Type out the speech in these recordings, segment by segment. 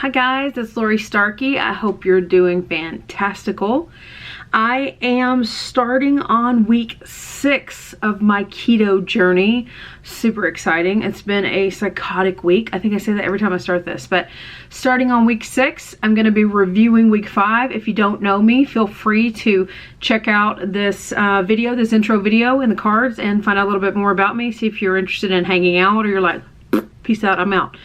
Hi guys, it's Laurie Starkey. I hope you're doing fantastical. I am starting on week 6 of my keto journey. Super exciting. It's been a psychotic week. I think I say that every time I start this, but starting on week 6, I'm going to be reviewing week 5. If you don't know me, feel free to check out this video, this intro video in the cards and find out a little bit more about me. See if you're interested in hanging out or you're like, peace out, I'm out.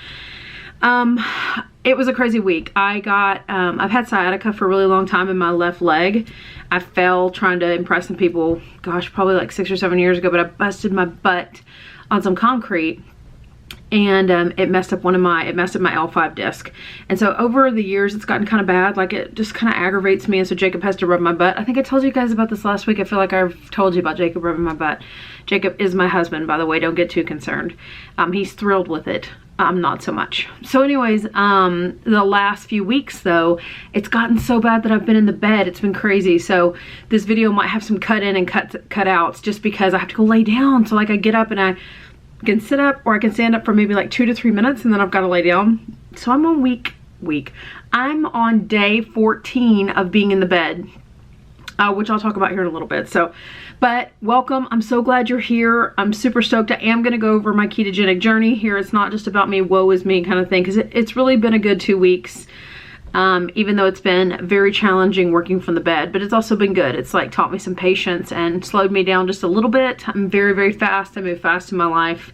It was a crazy week. I've had sciatica for a really long time in my left leg. I fell trying to impress some people, gosh, probably like 6 or 7 years ago, but I busted my butt on some concrete and it messed up my L5 disc. And so over the years, it's gotten kind of bad. Like it just kind of aggravates me. And so Jacob has to rub my butt. I think I told you guys about this last week. I feel like I've told you about Jacob rubbing my butt. Jacob is my husband, by the way. Don't get too concerned. He's thrilled with it. I'm not so much. So anyways, the last few weeks though, it's gotten so bad that I've been in the bed. It's been crazy. So this video might have some cut in and cut outs just because I have to go lay down. So like I get up and I can sit up or I can stand up for maybe like 2 to 3 minutes and then I've got to lay down. So I'm on I'm on day 14 of being in the bed, which I'll talk about here in a little bit. So, but welcome. I'm so glad you're here. I'm super stoked. I am going to go over my ketogenic journey here. It's not just about me, woe is me kind of thing, because it's really been a good 2 weeks. Even though it's been very challenging working from the bed, but it's also been good. It's like taught me some patience and slowed me down just a little bit. I'm very, very fast. I move fast in my life.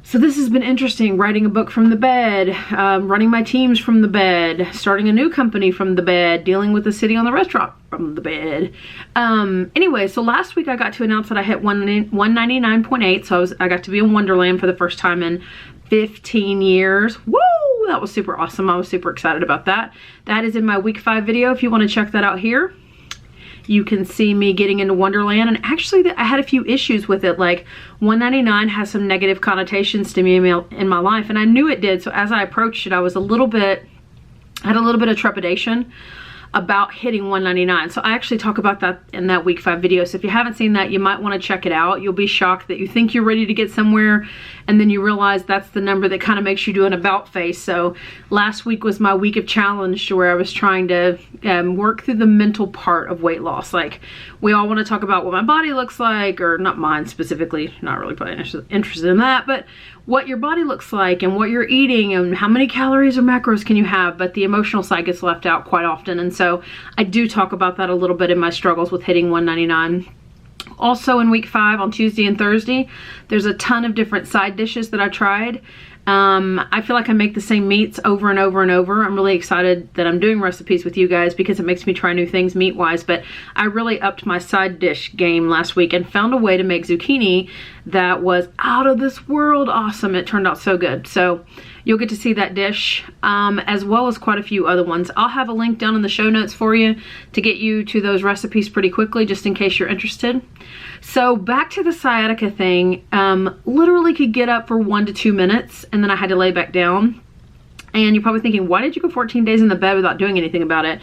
So this has been interesting, writing a book from the bed, running my teams from the bed, starting a new company from the bed, dealing with the city on the restaurant from the bed. Anyway, so last week I got to announce that I hit 199.8. So I got to be in Wonderland for the first time in 15 years. Woo! That was super awesome. I was super excited about that. That is in my week 5 video. If you want to check that out here, you can see me getting into Wonderland. And actually I had a few issues with it. Like 199 has some negative connotations to me in my life, and I knew it did. So as I approached it, I had a little bit of trepidation about hitting 199. So I actually talk about that in that week 5 video. So if you haven't seen that, you might want to check it out. You'll be shocked that you think you're ready to get somewhere and then you realize that's the number that kind of makes you do an about face. So last week was my week of challenge, where I was trying to work through the mental part of weight loss. Like we all want to talk about what my body looks like, or not mine specifically, not really probably interested in that, but what your body looks like and what you're eating and how many calories or macros can you have. But the emotional side gets left out quite often. And so I do talk about that a little bit in my struggles with hitting 199. Also in week 5 on Tuesday and Thursday, there's a ton of different side dishes that I tried. I feel like I make the same meats over and over and over. I'm really excited that I'm doing recipes with you guys because it makes me try new things meat-wise, but I really upped my side dish game last week and found a way to make zucchini that was out of this world awesome. It turned out so good. So you'll get to see that dish, as well as quite a few other ones. I'll have a link down in the show notes for you to get you to those recipes pretty quickly, just in case you're interested. So back to the sciatica thing, literally could get up for 1 to 2 minutes and then I had to lay back down. And you're probably thinking, why did you go 14 days in the bed without doing anything about it?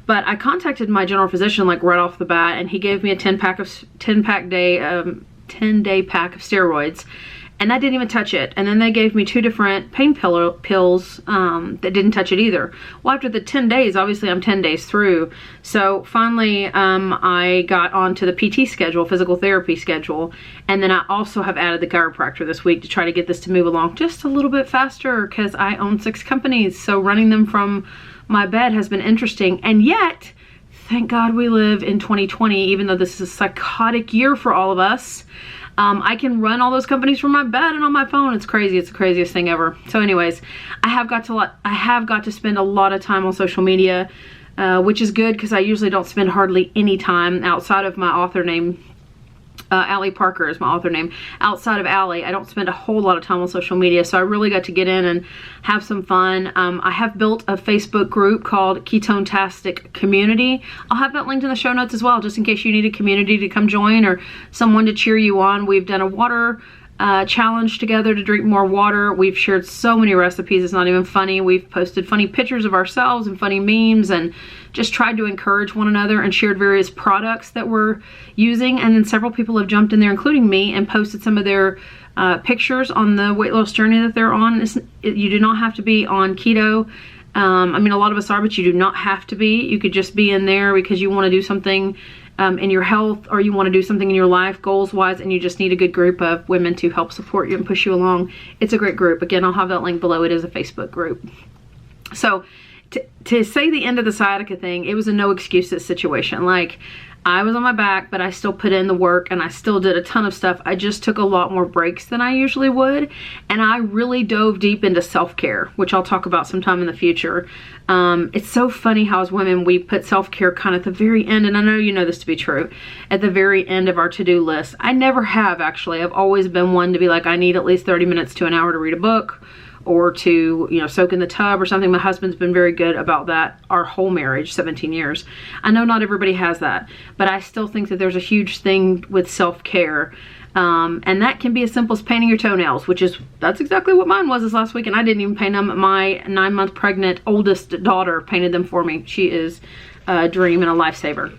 But I contacted my general physician like right off the bat, and he gave me a 10-day pack of steroids, and that didn't even touch it. And then they gave me 2 different pain pills that didn't touch it either. Well, after the 10 days, obviously I'm 10 days through. So finally, I got onto the PT schedule, physical therapy schedule. And then I also have added the chiropractor this week to try to get this to move along just a little bit faster, because I own 6 companies. So running them from my bed has been interesting. And yet, thank God we live in 2020, even though this is a psychotic year for all of us. I can run all those companies from my bed and on my phone. It's crazy. It's the craziest thing ever. So anyways, I have got to spend a lot of time on social media, which is good because I usually don't spend hardly any time outside of my author name. Allie Parker is my author name. Outside of Allie, I don't spend a whole lot of time on social media, so I really got to get in and have some fun. I have built a Facebook group called Ketontastic Community. I'll have that linked in the show notes as well, just in case you need a community to come join or someone to cheer you on. We've done a water challenge together to drink more water. We've shared so many recipes, it's not even funny. We've posted funny pictures of ourselves and funny memes and just tried to encourage one another and shared various products that we're using. And then several people have jumped in there, including me, and posted some of their pictures on the weight loss journey that they're on. You do not have to be on keto I mean, a lot of us are, but you do not have to be. You could just be in there because you want to do something in your health, or you want to do something in your life goals wise, and you just need a good group of women to help support you and push you along. It's a great group. Again, I'll have that link below. It is a Facebook group. So to say the end of the sciatica thing, it was a no excuses situation. Like, I was on my back, but I still put in the work and I still did a ton of stuff. I just took a lot more breaks than I usually would. And I really dove deep into self-care, which I'll talk about sometime in the future. It's so funny how as women, we put self-care kind of at the very end. And I know you know this to be true, at the very end of our to-do list. I never have, actually. I've always been one to be like, I need at least 30 minutes to an hour to read a book, or to, you know, soak in the tub or something. My husband's been very good about that our whole marriage, 17 years. I know not everybody has that, but I still think that there's a huge thing with self-care. And that can be as simple as painting your toenails, that's exactly what mine was this last week. And I didn't even paint them. My 9-month pregnant oldest daughter painted them for me. She is a dream and a lifesaver.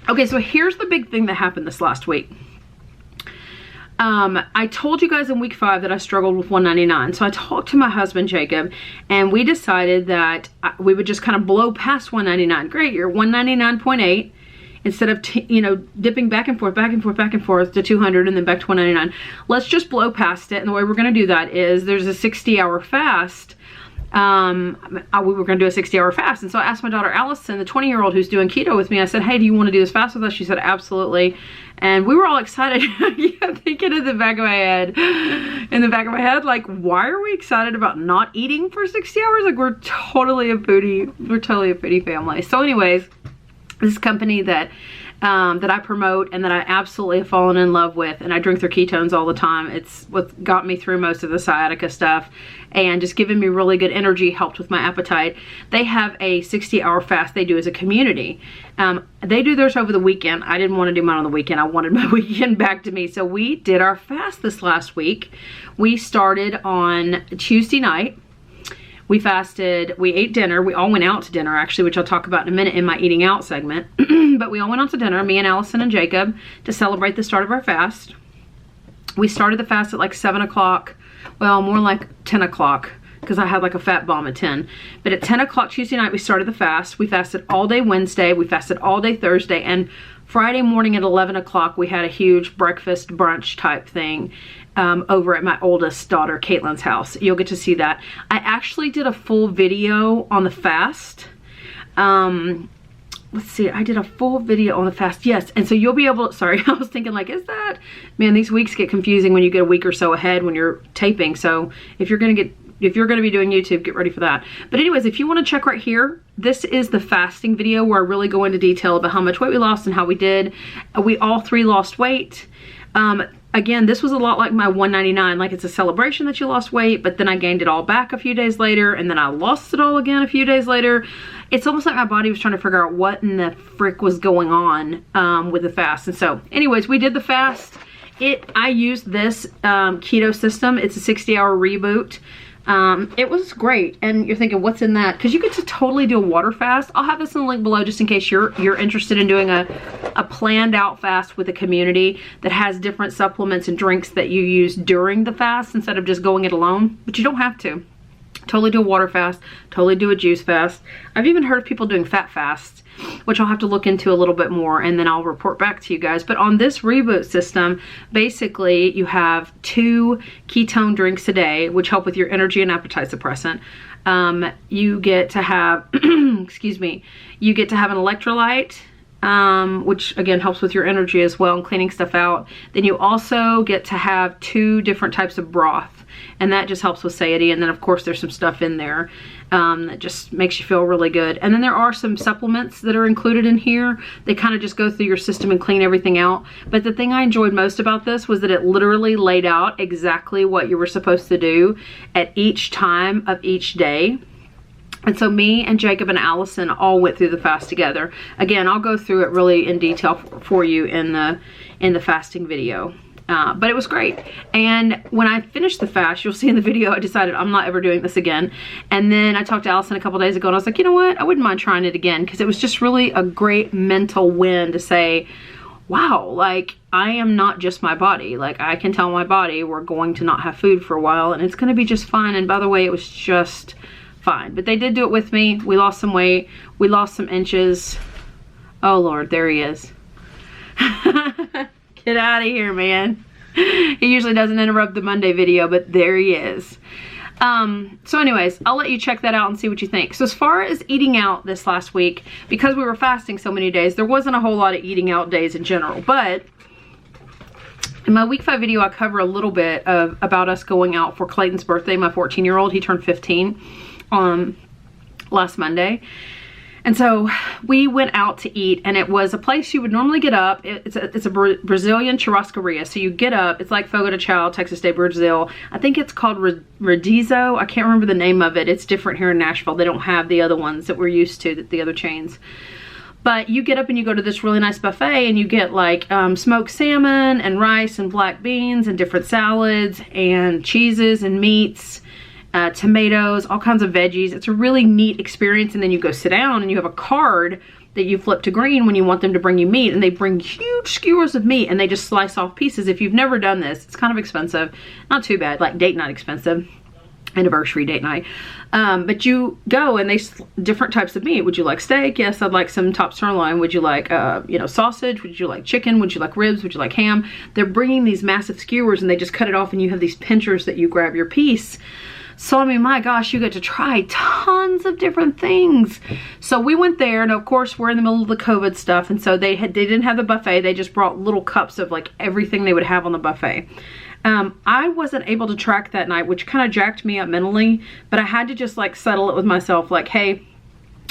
Okay, so here's the big thing that happened this last week. I told you guys in week 5 that I struggled with 199. So I talked to my husband, Jacob, and we decided that we would just kind of blow past 199. Great, you're 199.8 instead of, dipping back and forth to 200 and then back to 199. Let's just blow past it. And the way we're going to do that is there's a 60-hour fast. We were going to do a 60-hour fast. And so I asked my daughter, Allison, the 20-year-old who's doing keto with me, I said, hey, do you want to do this fast with us? She said, absolutely. And we were all excited. Yeah, thinking in the back of my head, like, why are we excited about not eating for 60 hours? Like, we're totally a foodie family. So anyways, this company that I promote and that I absolutely have fallen in love with, and I drink their ketones all the time. It's what got me through most of the sciatica stuff and just giving me really good energy, helped with my appetite. They have a 60-hour fast they do as a community. They do theirs over the weekend. I didn't want to do mine on the weekend. I wanted my weekend back to me. So we did our fast this last week. We started on Tuesday night. We fasted, we ate dinner. We all went out to dinner, actually, which I'll talk about in a minute in my eating out segment. But we all went out to dinner, me and Allison and Jacob, to celebrate the start of our fast. We started the fast at like 7 o'clock. Well, more like 10 o'clock, because I had like a fat bomb at 10. But at 10 o'clock Tuesday night, we started the fast. We fasted all day Wednesday. We fasted all day Thursday. And Friday morning at 11 o'clock, we had a huge breakfast brunch type thing over at my oldest daughter, Caitlin's house. You'll get to see that. I actually did a full video on the fast. Let's see, I did a full video on the fast, yes. And so you'll be able to, sorry, I was thinking like, man, these weeks get confusing when you get a week or so ahead when you're taping. So if you're gonna be doing YouTube, get ready for that. But anyways, if you wanna check right here, this is the fasting video where I really go into detail about how much weight we lost and how we did. We all 3 lost weight. Again, this was a lot like my 199, like it's a celebration that you lost weight, but then I gained it all back a few days later, and then I lost it all again a few days later. It's almost like my body was trying to figure out what in the frick was going on with the fast. And so anyways, we did the fast. I used this keto system. It's a 60-hour reboot. It was great. And you're thinking, what's in that? Because you get to totally do a water fast. I'll have this in the link below just in case you're interested in doing a planned out fast with a community that has different supplements and drinks that you use during the fast instead of just going it alone. But you don't have to. Totally do a water fast, totally do a juice fast. I've even heard of people doing fat fasts, which I'll have to look into a little bit more, and then I'll report back to you guys. But on this reboot system, basically you have 2 ketone drinks a day, which help with your energy and appetite suppressant. You get to have, excuse me, you get to have an electrolyte, which again helps with your energy as well and cleaning stuff out. Then you also get to have 2 different types of broth, and that just helps with satiety. And then of course there's some stuff in there that just makes you feel really good. And then there are some supplements that are included in here. They kind of just go through your system and clean everything out. But the thing I enjoyed most about this was that it literally laid out exactly what you were supposed to do at each time of each day. And so me and Jacob and Allison all went through the fast together. Again, I'll go through it really in detail for you in the fasting video. But it was great. And when I finished the fast, you'll see in the video, I decided I'm not ever doing this again. And then I talked to Allison a couple days ago and I was like, you know what? I wouldn't mind trying it again, because it was just really a great mental win to say, wow, like I am not just my body. Like I can tell my body we're going to not have food for a while and it's going to be just fine. And by the way, it was just fine. But they did do it with me. We lost some weight. We lost some inches. Oh Lord, there he is. Get out of here, man. He usually doesn't interrupt the Monday video, but there he is. So anyways, I'll let you check that out and see what you think. So as far as eating out this last week, because we were fasting so many days, there wasn't a whole lot of eating out days in general, but in my week 5 video, I cover a little bit about us going out for Clayton's birthday, my 14-year-old. He turned 15 last Monday. And so we went out to eat, and it was a place you would normally get up. It's a Brazilian churrascaria. So you get up, it's like Fogo de Chao, Texas de Brazil. I think it's called Rodizio. I can't remember the name of it. It's different here in Nashville. They don't have the other ones that we're used to, the other chains. But you get up and you go to this really nice buffet, and you get like smoked salmon and rice and black beans and different salads and cheeses and meats. Tomatoes, all kinds of veggies. It's a really neat experience. And then you go sit down and you have a card that you flip to green when you want them to bring you meat, and they bring huge skewers of meat and they just slice off pieces. If you've never done this, it's kind of expensive. Not too bad, like date night expensive, anniversary date night. But you go and they different types of meat. Would you like steak? Yes, I'd like some top sirloin. Would you like sausage? Would you like chicken? Would you like ribs? Would you like ham? They're bringing these massive skewers and they just cut it off, and you have these pinchers that you grab your piece. So, I mean, my gosh, you get to try tons of different things. So we went there, and of course we're in the middle of the COVID stuff, and so they didn't have the buffet. They just brought little cups of like everything they would have on the buffet. I wasn't able to track that night, which kind of jacked me up mentally, but I had to just like settle it with myself, like, hey,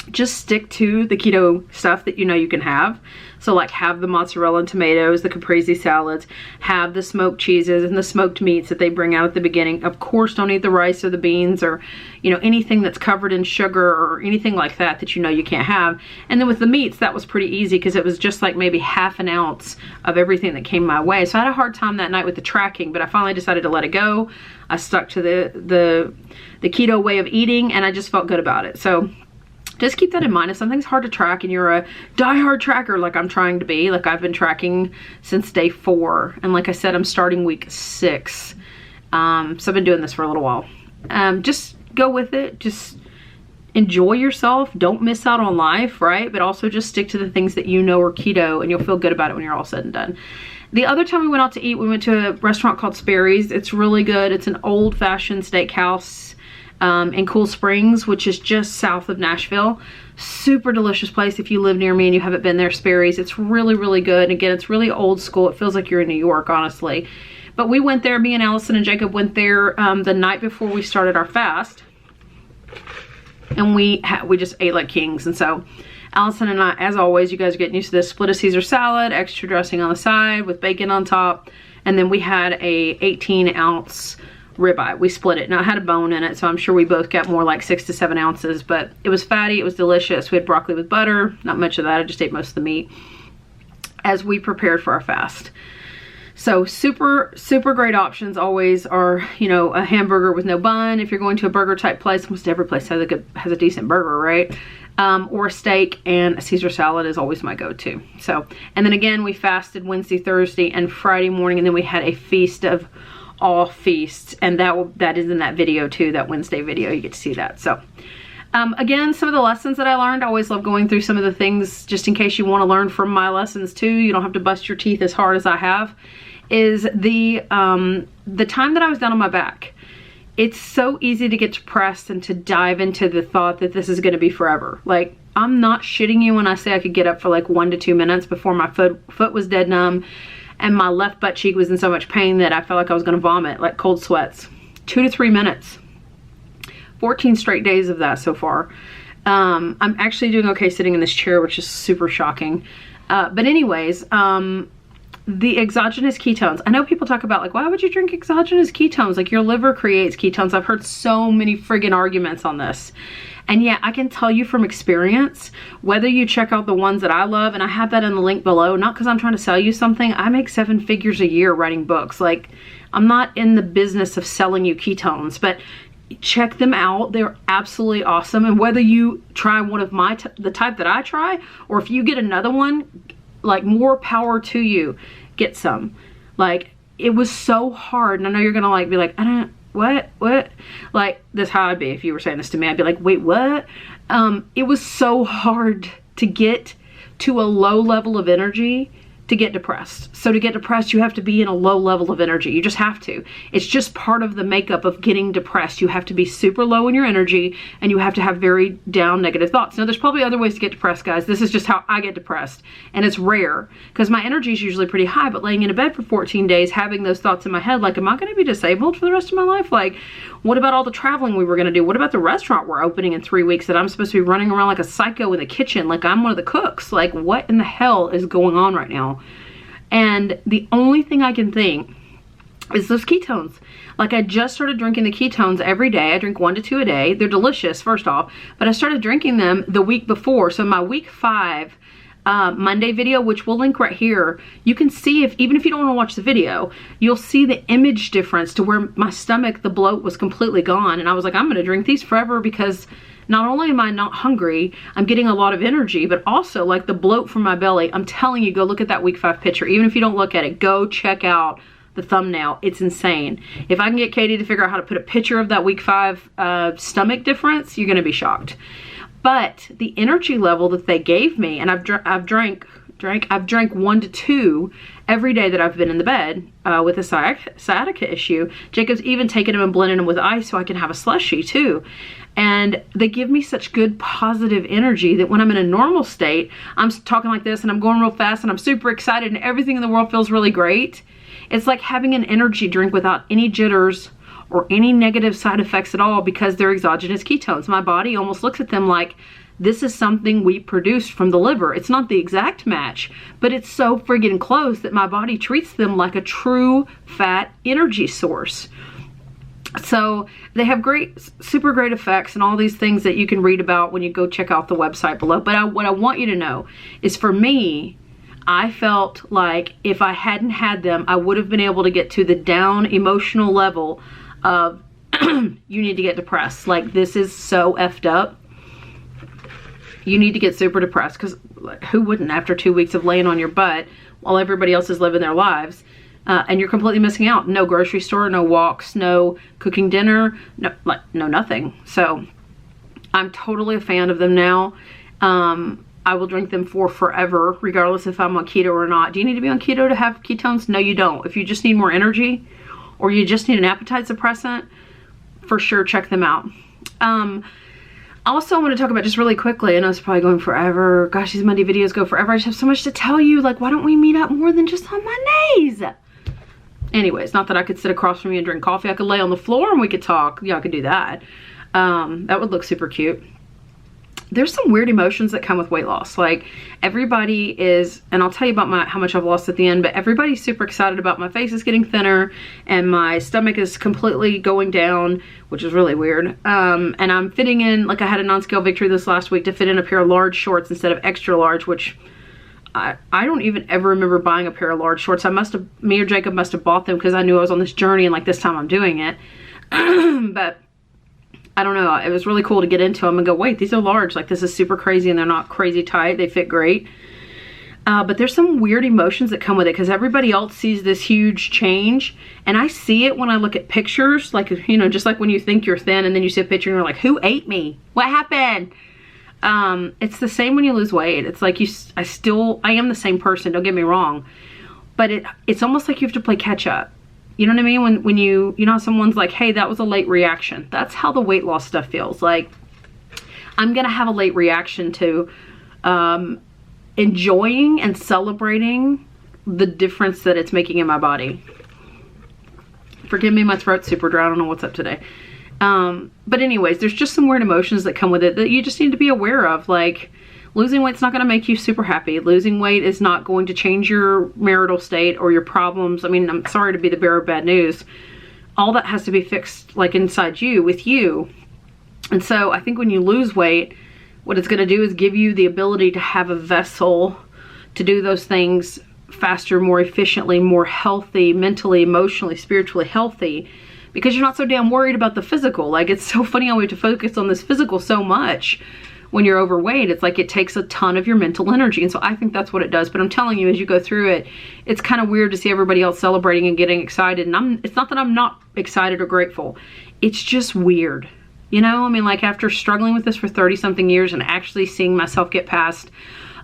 just stick to the keto stuff that you know you can have. So like have the mozzarella and tomatoes, the caprese salads, have the smoked cheeses and the smoked meats that they bring out at the beginning. Of course, don't eat the rice or the beans or, you know, anything that's covered in sugar or anything like that that you know you can't have. And then with the meats, that was pretty easy because it was just like maybe half an ounce of everything that came my way. So I had a hard time that night with the tracking, but I finally decided to let it go. I stuck to the keto way of eating, and I just felt good about it. So just keep that in mind. If something's hard to track and you're a diehard tracker like I'm trying to be, like I've been tracking since day 4. And like I said, I'm starting week 6. So I've been doing this for a little while. Just go with it. Just enjoy yourself. Don't miss out on life, right? But also just stick to the things that you know are keto, and you'll feel good about it when you're all said and done. The other time we went out to eat, we went to a restaurant called Sperry's. It's really good. It's an old-fashioned steakhouse in Cool Springs, which is just south of Nashville. Super delicious place. If you live near me and you haven't been there, Sperry's. It's really, really good. And again, it's really old school. It feels like you're in New York, honestly. But we went there, me and Allison and Jacob went there the night before we started our fast. And we just ate like kings. And so Allison and I, as always, you guys are getting used to this, split a Caesar salad, extra dressing on the side with bacon on top. And then we had a 18-ounce ribeye. We split it. Now it had a bone in it, so I'm sure we both got more like 6 to 7 ounces, but it was fatty. It was delicious. We had broccoli with butter. Not much of that. I just ate most of the meat as we prepared for our fast. So super, super great options always are, you know, a hamburger with no bun. If you're going to a burger type place, almost every place has a decent burger, right? Or a steak, and a Caesar salad is always my go-to. So, and then again, we fasted Wednesday, Thursday, and Friday morning, and then we had a feast of all feasts, and that is in that video too, that Wednesday video. You get to see that. So again, some of the lessons that I learned, I always love going through some of the things just in case you want to learn from my lessons too. You don't have to bust your teeth as hard as I have. Is the time that I was down on my back. It's so easy to get depressed and to dive into the thought that this is going to be forever. Like, I'm not shitting you when I say I could get up for like 1 to 2 minutes before my foot was dead numb. And my left butt cheek was in so much pain that I felt like I was going to vomit, like cold sweats. 2 to 3 minutes. 14 straight days of that so far. I'm actually doing okay sitting in this chair, which is super shocking. But anyways, the exogenous ketones. I know people talk about like, why would you drink exogenous ketones? Like your liver creates ketones. I've heard so many friggin' arguments on this. And yeah, I can tell you from experience, whether you check out the ones that I love, and I have that in the link below, not because I'm trying to sell you something. I make 7 figures a year writing books. Like, I'm not in the business of selling you ketones, but check them out. They're absolutely awesome. And whether you try one of the type that I try, or if you get another one, like, more power to you. Get some. Like, it was so hard. And I know you're gonna like be like, what? Like, that's how I'd be if you were saying this to me. I'd be like, wait, what? It was so hard to get to a low level of energy to get depressed. So to get depressed, you have to be in a low level of energy. You just have to. It's just part of the makeup of getting depressed. You have to be super low in your energy, and you have to have very down negative thoughts. Now, there's probably other ways to get depressed, guys. This is just how I get depressed, and it's rare because my energy is usually pretty high, but laying in a bed for 14 days, having those thoughts in my head, like, am I going to be disabled for the rest of my life? Like, what about all the traveling we were going to do? What about the restaurant we're opening in 3 weeks that I'm supposed to be running around like a psycho in the kitchen, like I'm one of the cooks? Like, what in the hell is going on right now? And the only thing I can think is those ketones. Like, I just started drinking the ketones every day. I drink 1 to 2 a day. They're delicious, first off, but I started drinking them the week before. So my week 5 Monday video, which we'll link right here, you can see, even if you don't want to watch the video, you'll see the image difference to where my stomach, the bloat was completely gone. And I was like, I'm going to drink these forever, because not only am I not hungry, I'm getting a lot of energy, but also like the bloat from my belly. I'm telling you, go look at that week 5 picture. Even if you don't look at it, go check out the thumbnail. It's insane. If I can get Katie to figure out how to put a picture of that week 5 stomach difference, you're going to be shocked. But the energy level that they gave me, and I've drank 1 to 2 every day that I've been in the bed with a sciatica issue. Jacob's even taken them and blended them with ice so I can have a slushie too. And they give me such good positive energy that when I'm in a normal state, I'm talking like this and I'm going real fast and I'm super excited and everything in the world feels really great. It's like having an energy drink without any jitters or any negative side effects at all, because they're exogenous ketones. My body almost looks at them like, this is something we produced from the liver. It's not the exact match, but it's so friggin' close that my body treats them like a true fat energy source. So they have super great effects and all these things that you can read about when you go check out the website below. But what I want you to know is, for me, I felt like if I hadn't had them, I would have been able to get to the down emotional level of you need to get depressed. Like, this is so effed up. You need to get super depressed, because like, who wouldn't after 2 weeks of laying on your butt while everybody else is living their lives? And you're completely missing out. No grocery store, no walks, no cooking dinner, no nothing. So I'm totally a fan of them now. I will drink them for forever, regardless if I'm on keto or not. Do you need to be on keto to have ketones? No, you don't. If you just need more energy or you just need an appetite suppressant, for sure, check them out. Also, I want to talk about, just really quickly, I know it's probably going forever. Gosh, these Monday videos go forever. I just have so much to tell you. Like, why don't we meet up more than just on Mondays? Anyways, not that I could sit across from you and drink coffee. I could lay on the floor and we could talk. Yeah, I could do that. That would look super cute. There's some weird emotions that come with weight loss. Like, everybody is, and I'll tell you about how much I've lost at the end, but everybody's super excited about my face is getting thinner and my stomach is completely going down, which is really weird. And I'm fitting in, like, I had a non-scale victory this last week to fit in a pair of large shorts instead of extra large, which I don't even ever remember buying a pair of large shorts. Me or Jacob must have bought them because I knew I was on this journey, and like this time I'm doing it. But I don't know, it was really cool to get into them and go, wait, these are large. Like, this is super crazy, and they're not crazy tight. They fit great. But there's some weird emotions that come with it, because everybody else sees this huge change. And I see it when I look at pictures, like, you know, just like when you think you're thin and then you see a picture and you're like, who ate me? What happened? It's the same when you lose weight. It's like I am the same person, don't get me wrong. But it's almost like you have to play catch up. You know what I mean? When you know, someone's like, hey, that was a late reaction. That's how the weight loss stuff feels. Like, I'm going to have a late reaction to enjoying and celebrating the difference that it's making in my body. Forgive me, my throat's super dry. I don't know what's up today. But anyways, there's just some weird emotions that come with it that you just need to be aware of. Like, losing weight's not going to make you super happy. Losing weight is not going to change your marital state or your problems. I mean, I'm sorry to be the bearer of bad news. All that has to be fixed, like, inside you, with you. And so I think when you lose weight, what it's going to do is give you the ability to have a vessel to do those things faster, more efficiently, more healthy, mentally, emotionally, spiritually healthy, because you're not so damn worried about the physical. Like, it's so funny how we have to focus on this physical so much when you're overweight, it's like it takes a ton of your mental energy. And so I think that's what it does. But I'm telling you, as you go through it, it's kind of weird to see everybody else celebrating and getting excited. And it's not that I'm not excited or grateful. It's just weird. You know, I mean, like after struggling with this for 30 something years and actually seeing myself get past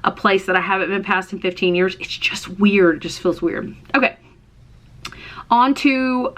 a place that I haven't been past in 15 years, it's just weird. It just feels weird. Okay. On to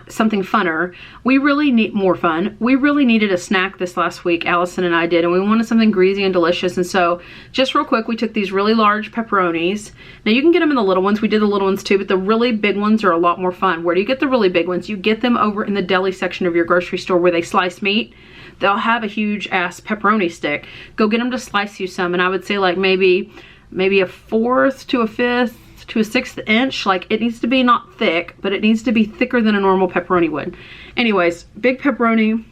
something funner. We really need more fun. We really needed a snack this last week, Allison and I did, and we wanted something greasy and delicious. And so just real quick, we took these really large pepperonis. Now you can get them in the little ones. We did the little ones too, but the really big ones are a lot more fun. Where do you get the really big ones? You get them over in the deli section of your grocery store where they slice meat. They'll have a huge ass pepperoni stick. Go get them to slice you some, and I would say like maybe a 1/4 to a 1/5 to a 1/6 inch. Like it needs to be not thick, but it needs to be thicker than a normal pepperoni would. Anyways, big pepperoni,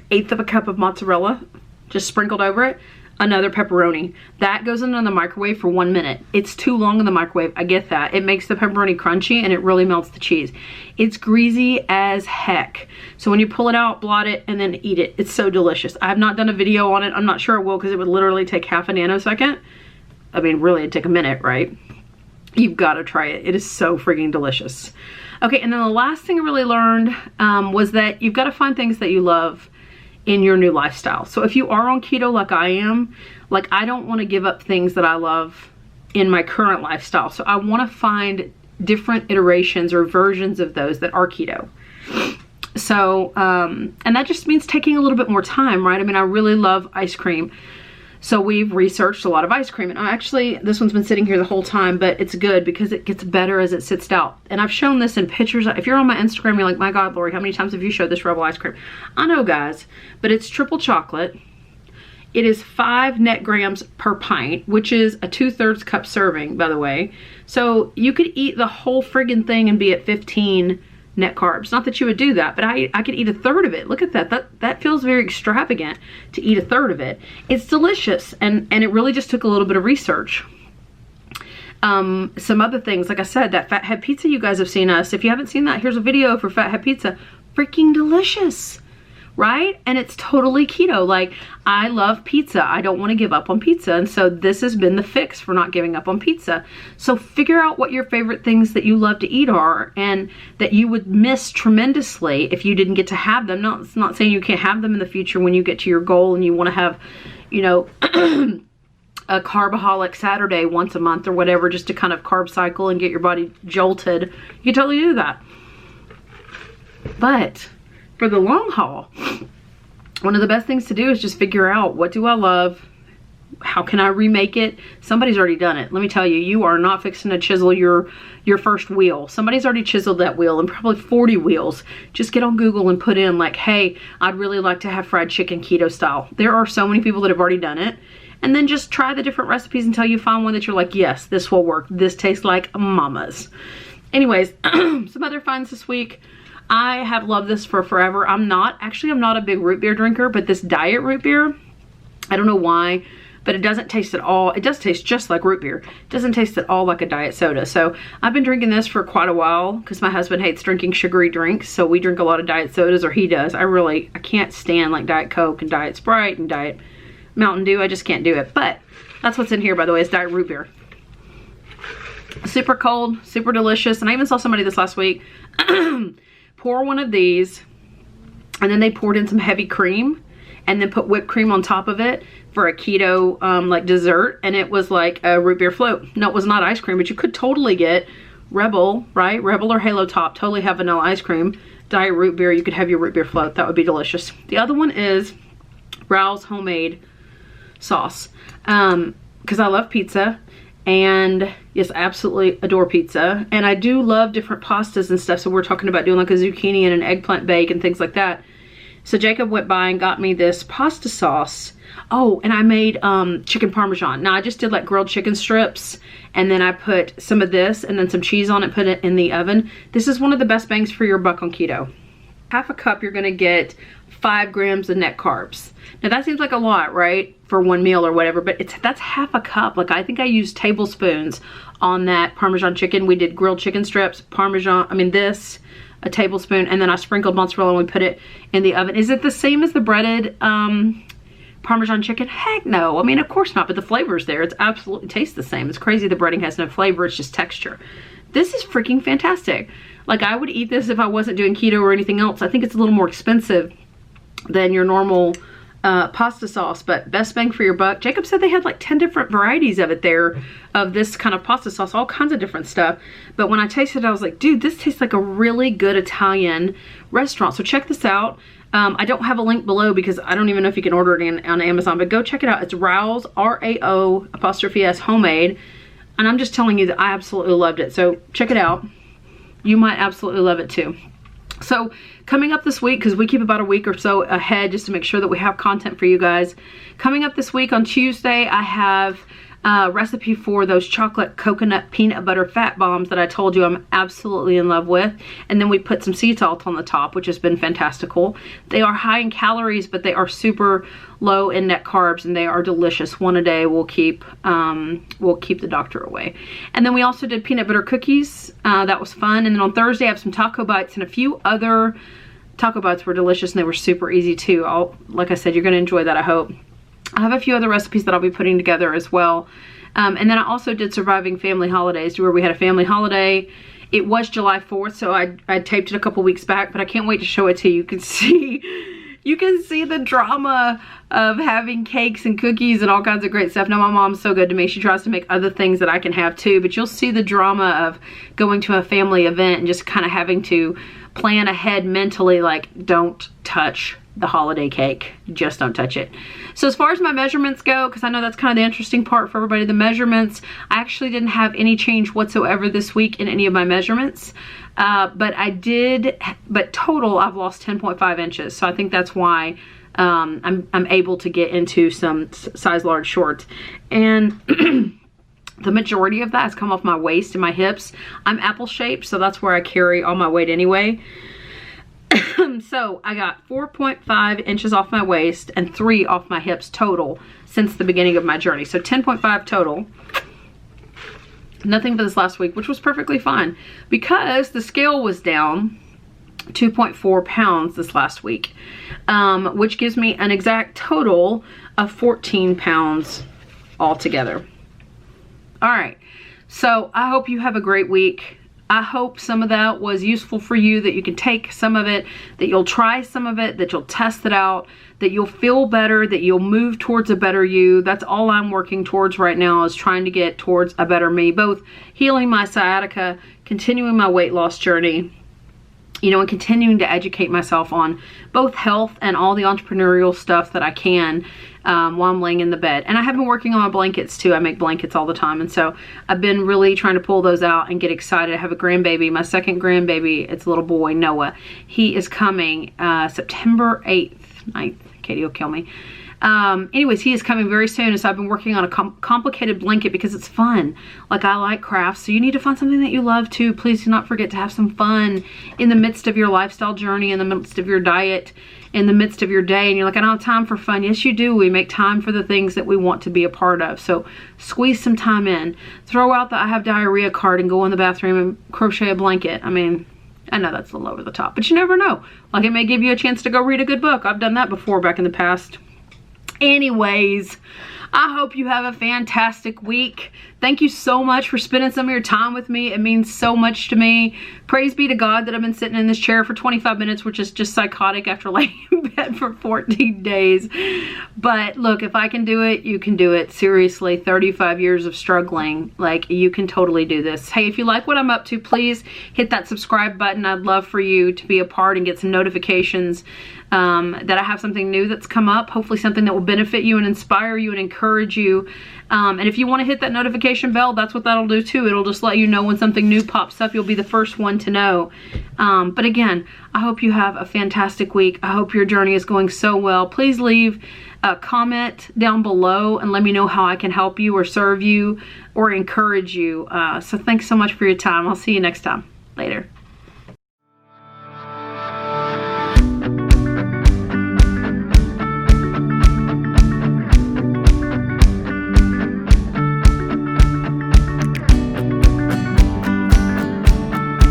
1/8 of a cup of mozzarella, just sprinkled over it, another pepperoni. That goes into the microwave for 1 minute. It's too long in the microwave, I get that. It makes the pepperoni crunchy and it really melts the cheese. It's greasy as heck. So when you pull it out, blot it, and then eat it. It's so delicious. I have not done a video on it. I'm not sure I will because it would literally take half a nanosecond. I mean, really, it'd take a minute, right? You've got to try it. It is so freaking delicious. Okay, and then the last thing I really learned was that you've got to find things that you love in your new lifestyle. So if you are on keto like I am, like I don't want to give up things that I love in my current lifestyle. So I want to find different iterations or versions of those that are keto. So, and that just means taking a little bit more time, right? I mean, I really love ice cream. So we've researched a lot of ice cream, and actually this one's been sitting here the whole time, but it's good because it gets better as it sits out. And I've shown this in pictures. If you're on my Instagram, you're like, my God, Laurie, how many times have you showed this Rebel ice cream? I know, guys, but it's triple chocolate. It is 5 net grams per pint, which is a 2/3 cup serving, by the way. So you could eat the whole friggin' thing and be at 15 net carbs. Not that you would do that, but I could eat 1/3 of it. Look at that. That feels very extravagant to eat 1/3 of it. It's delicious, and it really just took a little bit of research. Some other things, like I said, that Fathead pizza you guys have seen us. If you haven't seen that, here's a video for Fathead pizza. Freaking delicious, right? And it's totally keto. Like, I love pizza. I don't want to give up on pizza. And so this has been the fix for not giving up on pizza. So figure out what your favorite things that you love to eat are and that you would miss tremendously if you didn't get to have them. No, it's not saying you can't have them in the future when you get to your goal and you want to have, you know, a carbaholic Saturday once a month or whatever, just to kind of carb cycle and get your body jolted. You can totally do that. But for the long haul, one of the best things to do is just figure out, what do I love? How can I remake it? Somebody's already done it. Let me tell you, you are not fixing to chisel your first wheel. Somebody's already chiseled that wheel, and probably 40 wheels. Just get on Google and put in like, hey, I'd really like to have fried chicken keto style. There are so many people that have already done it. And then just try the different recipes until you find one that you're like, yes, this will work. This tastes like mama's. Anyways, some other finds this week. I have loved this for forever. I'm not a big root beer drinker, but this diet root beer, I don't know why, but it doesn't taste at all. It does taste just like root beer. It doesn't taste at all like a diet soda. So I've been drinking this for quite a while because my husband hates drinking sugary drinks. So we drink a lot of diet sodas, or he does. I can't stand like Diet Coke and Diet Sprite and Diet Mountain Dew. I just can't do it. But that's what's in here, by the way, is diet root beer. Super cold, super delicious. And I even saw somebody this last week pour one of these, and then they poured in some heavy cream and then put whipped cream on top of it for a keto like dessert, and it was like a root beer float. No, it was not ice cream, but you could totally get Rebel, right? Rebel or Halo Top, totally have vanilla ice cream. Diet root beer, you could have your root beer float. That would be delicious. The other one is Raoul's homemade sauce, because I love pizza. And yes, absolutely adore pizza. And I do love different pastas and stuff. So we're talking about doing like a zucchini and an eggplant bake and things like that. So Jacob went by and got me this pasta sauce. Oh, and I made chicken parmesan. Now I just did like grilled chicken strips, and then I put some of this and then some cheese on it, put it in the oven. This is one of the best bangs for your buck on keto. Half a cup, you're gonna get 5 grams of net carbs. Now that seems like a lot, right? For one meal or whatever, but that's half a cup. Like, I think I used tablespoons on that Parmesan chicken. We did grilled chicken strips, a tablespoon, and then I sprinkled mozzarella and we put it in the oven. Is it the same as the breaded Parmesan chicken? Heck no. I mean, of course not, but the flavor's there. It's absolutely tastes the same. It's crazy the breading has no flavor. It's just texture. This is freaking fantastic. Like, I would eat this if I wasn't doing keto or anything else. I think it's a little more expensive than your normal pasta sauce, but best bang for your buck. Jacob said they had like 10 different varieties of it there, of this kind of pasta sauce, all kinds of different stuff. But when I tasted it, I was like, dude, this tastes like a really good Italian restaurant. So check this out. I don't have a link below because I don't even know if you can order it on Amazon, but go check it out. It's Rao's, R-A-O''S homemade. And I'm just telling you that I absolutely loved it. So check it out. You might absolutely love it too. So coming up this week, because we keep about a week or so ahead just to make sure that we have content for you guys. Coming up this week on Tuesday, I have a recipe for those chocolate coconut peanut butter fat bombs that I told you I'm absolutely in love with. And then we put some sea salt on the top, which has been fantastical. They are high in calories, but they are super low in net carbs, and they are delicious. One a day will keep the doctor away. And then we also did peanut butter cookies. That was fun. And then on Thursday, I have some taco bites and a few other taco bites were delicious, and they were super easy too. Like I said, you're going to enjoy that, I hope. I have a few other recipes that I'll be putting together as well. And then I also did Surviving Family Holidays, where we had a family holiday. It was July 4th, so I taped it a couple weeks back, but I can't wait to show it to you. You can see the drama of having cakes and cookies and all kinds of great stuff. Now, my mom's so good to me. She tries to make other things that I can have too, but you'll see the drama of going to a family event and just kind of having to plan ahead mentally, like, don't touch the holiday cake. Just don't touch it. So as far as my measurements go, because I know that's kind of the interesting part for everybody, the measurements, I actually didn't have any change whatsoever this week in any of my measurements. But total I've lost 10.5 inches. So I think that's why I'm able to get into some size large shorts. And the majority of that has come off my waist and my hips. I'm apple shaped, so that's where I carry all my weight anyway. So I got 4.5 inches off my waist and 3 off my hips total since the beginning of my journey. So 10.5 total. Nothing for this last week, which was perfectly fine because the scale was down 2.4 pounds this last week, which gives me an exact total of 14 pounds altogether. All right, so I hope you have a great week. I hope some of that was useful for you, that you can take some of it, that you'll try some of it, that you'll test it out, that you'll feel better, that you'll move towards a better you. That's all I'm working towards right now, is trying to get towards a better me, both healing my sciatica, continuing my weight loss journey, you know, and continuing to educate myself on both health and all the entrepreneurial stuff that I can while I'm laying in the bed. And I have been working on my blankets too. I make blankets all the time. And so I've been really trying to pull those out and get excited. I have a grandbaby, my second grandbaby. It's a little boy, Noah. He is coming September 8th, 9th. Katie will kill me. Anyways, he is coming very soon, and so I've been working on a complicated blanket because it's fun. Like, I like crafts, so you need to find something that you love too. Please do not forget to have some fun in the midst of your lifestyle journey, in the midst of your diet, in the midst of your day. And you're like, I don't have time for fun. Yes, you do. We make time for the things that we want to be a part of. So squeeze some time in. Throw out the I have diarrhea card and go in the bathroom and crochet a blanket. I mean, I know that's a little over the top, but you never know. Like, it may give you a chance to go read a good book. I've done that before back in the past. Anyways, I hope you have a fantastic week. Thank you so much for spending some of your time with me. It means so much to me. Praise be to God that I've been sitting in this chair for 25 minutes, which is just psychotic after laying in bed for 14 days. But look, if I can do it, you can do it. Seriously, 35 years of struggling. Like, you can totally do this. Hey, if you like what I'm up to, please hit that subscribe button. I'd love for you to be a part and get some notifications that I have something new that's come up. Hopefully something that will benefit you and inspire you and encourage you. And if you want to hit that notification bell, that's what that'll do too. It'll just let you know when something new pops up. You'll be the first one to know. But again, I hope you have a fantastic week. I hope your journey is going so well. Please leave a comment down below and let me know how I can help you or serve you or encourage you. So thanks so much for your time. I'll see you next time. Later.